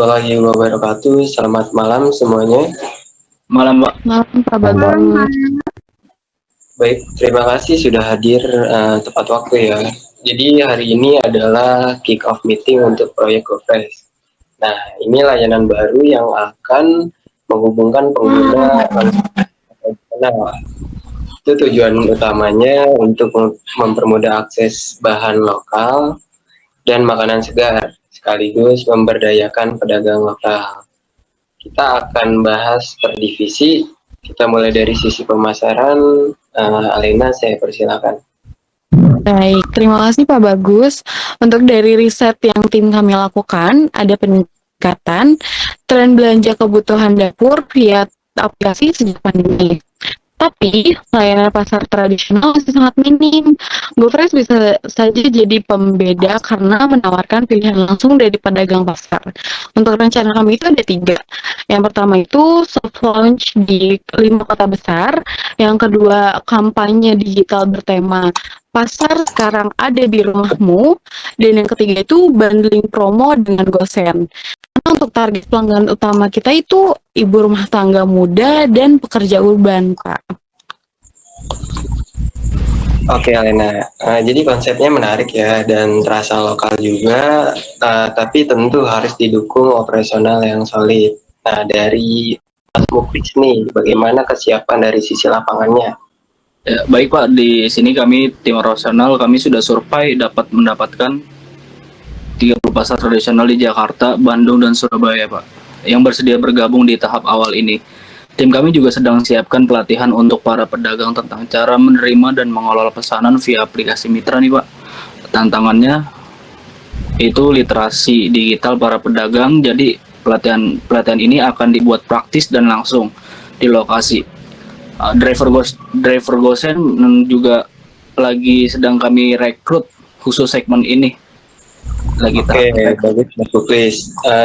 warahmatullahi wabarakatuh. Selamat malam semuanya. Malam, Pak. Malam Pak Malam. Bagus. Baik, terima kasih sudah hadir tepat waktu ya. Jadi hari ini adalah kick off meeting untuk proyek GoFresh. Nah, ini layanan baru yang akan menghubungkan pengguna internasional. Itu tujuan utamanya untuk mempermudah akses bahan lokal dan makanan segar, sekaligus memberdayakan pedagang lokal. Kita akan bahas per divisi. Kita mulai dari sisi pemasaran. Alena, saya persilakan. Baik, terima kasih Pak Bagus. Untuk dari riset yang tim kami lakukan, ada peningkatan tren belanja kebutuhan dapur via aplikasi sejak pandemi. Tapi layanan pasar tradisional masih sangat minim. GoFresh bisa saja jadi pembeda karena menawarkan pilihan langsung dari pedagang pasar. Untuk rencana kami itu ada 3. Yang pertama itu soft launch di 5 kota besar. Yang kedua, kampanye digital bertema pasar sekarang ada di rumahmu. Dan yang ketiga itu bundling promo dengan GoSend. Untuk target pelanggan utama kita itu ibu rumah tangga muda dan pekerja urban, Pak. Oke, Alena. Jadi konsepnya menarik ya dan terasa lokal juga, tapi tentu harus didukung operasional yang solid. Nah, dari Mas Muklis nih, bagaimana kesiapan dari sisi lapangannya? Ya, baik Pak, di sini kami tim operasional kami sudah survei dapat mendapatkan 30 pasar tradisional di Jakarta, Bandung, dan Surabaya, Pak, yang bersedia bergabung di tahap awal ini. Tim kami juga sedang siapkan pelatihan untuk para pedagang tentang cara menerima dan mengelola pesanan via aplikasi mitra nih, Pak. Tantangannya itu literasi digital para pedagang, jadi pelatihan ini akan dibuat praktis dan langsung di lokasi. Driver GoSend juga lagi sedang kami rekrut khusus segmen ini. Oke, bagus Mas Muklis.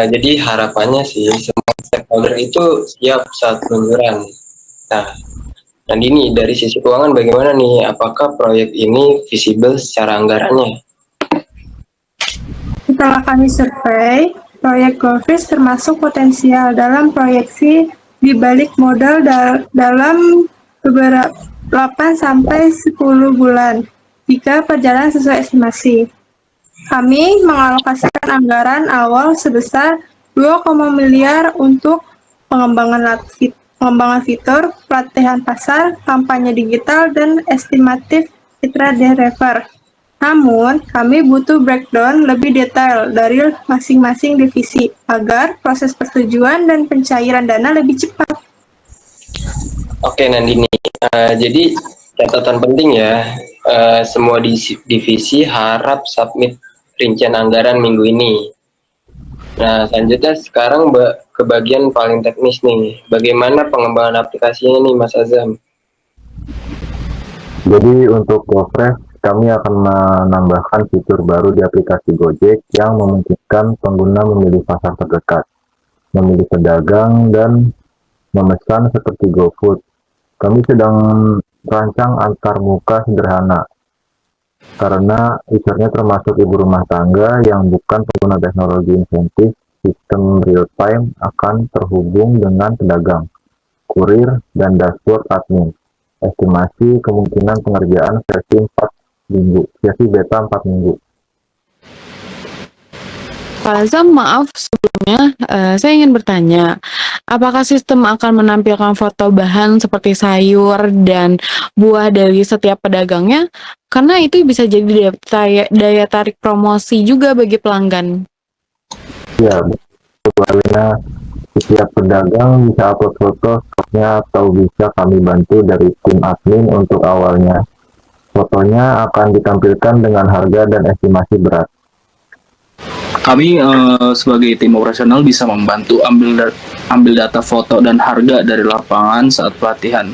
Jadi harapannya sih semua stakeholder itu siap saat peluncuran. Nah, dan ini dari sisi keuangan bagaimana nih? Apakah proyek ini visible secara anggarannya? Setelah kami survei, proyek GoFresh termasuk potensial dalam proyeksi di balik modal dalam beberapa 8-10 bulan jika perjalanan sesuai estimasi. Kami mengalokasikan anggaran awal sebesar 2, miliar untuk pengembangan fitur, pelatihan pasar, kampanye digital, dan estimatif mitra driver. Namun, kami butuh breakdown lebih detail dari masing-masing divisi agar proses persetujuan dan pencairan dana lebih cepat. Oke, Nandini. Jadi catatan penting ya, semua divisi harap submit rincian anggaran minggu ini. Nah, selanjutnya sekarang ke bagian paling teknis nih. Bagaimana pengembangan aplikasinya nih, Mas Azam? Jadi untuk GoFresh, kami akan menambahkan fitur baru di aplikasi Gojek yang memungkinkan pengguna memilih pasar terdekat, memilih pedagang, dan memesan seperti GoFood. Kami sedang merancang antar muka sederhana, karena usernya termasuk ibu rumah tangga yang bukan pengguna teknologi insentif. Sistem real-time akan terhubung dengan pedagang, kurir, dan dashboard admin. Estimasi kemungkinan pengerjaan versi beta 4 minggu. Pak Azam, maaf sebelumnya, saya ingin bertanya, apakah sistem akan menampilkan foto bahan seperti sayur dan buah dari setiap pedagangnya? Karena itu bisa jadi daya tarik promosi juga bagi pelanggan. Ya, Alena, setiap pedagang bisa upload foto stoknya atau bisa kami bantu dari tim admin untuk awalnya. Fotonya akan ditampilkan dengan harga dan estimasi berat. Kami sebagai tim operasional bisa membantu ambil data foto dan harga dari lapangan saat pelatihan.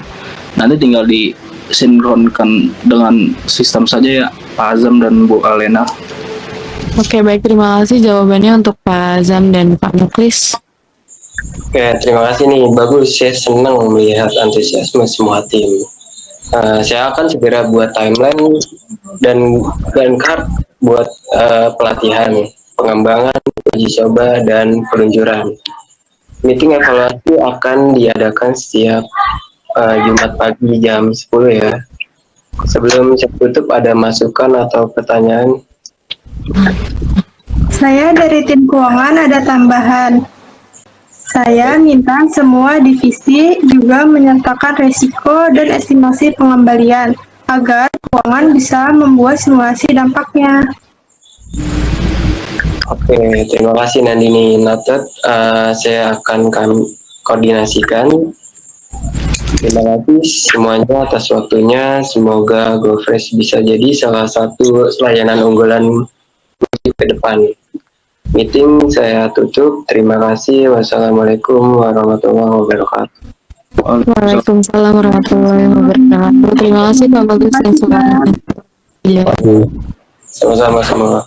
Nanti tinggal disinkronkan dengan sistem saja ya, Pak Azam dan Bu Alena. Oke, baik, terima kasih jawabannya untuk Pak Azam dan Pak Muklis. Oke, terima kasih nih. Bagus, saya senang melihat antusiasme semua tim. Saya akan segera buat timeline dan card buat pelatihan pengembangan uji coba, dan peluncuran. Meeting evaluasi akan diadakan setiap Jumat pagi jam 10 ya. Sebelum saya tutup, ada masukan atau pertanyaan? Saya dari tim keuangan ada tambahan. Saya minta semua divisi juga menyertakan risiko dan estimasi pengembalian agar keuangan bisa membuat simulasi dampaknya. Oke, terima kasih Nandini. Noted, saya akan koordinasikan. Terima kasih semuanya atas waktunya. Semoga GoFresh bisa jadi salah satu layanan unggulan ke depan. Meeting saya tutup. Terima kasih. Wassalamualaikum warahmatullahi wabarakatuh. Waalaikumsalam warahmatullahi wabarakatuh. Terima kasih Pak Bagus dan semuanya. Iya. Sama-sama.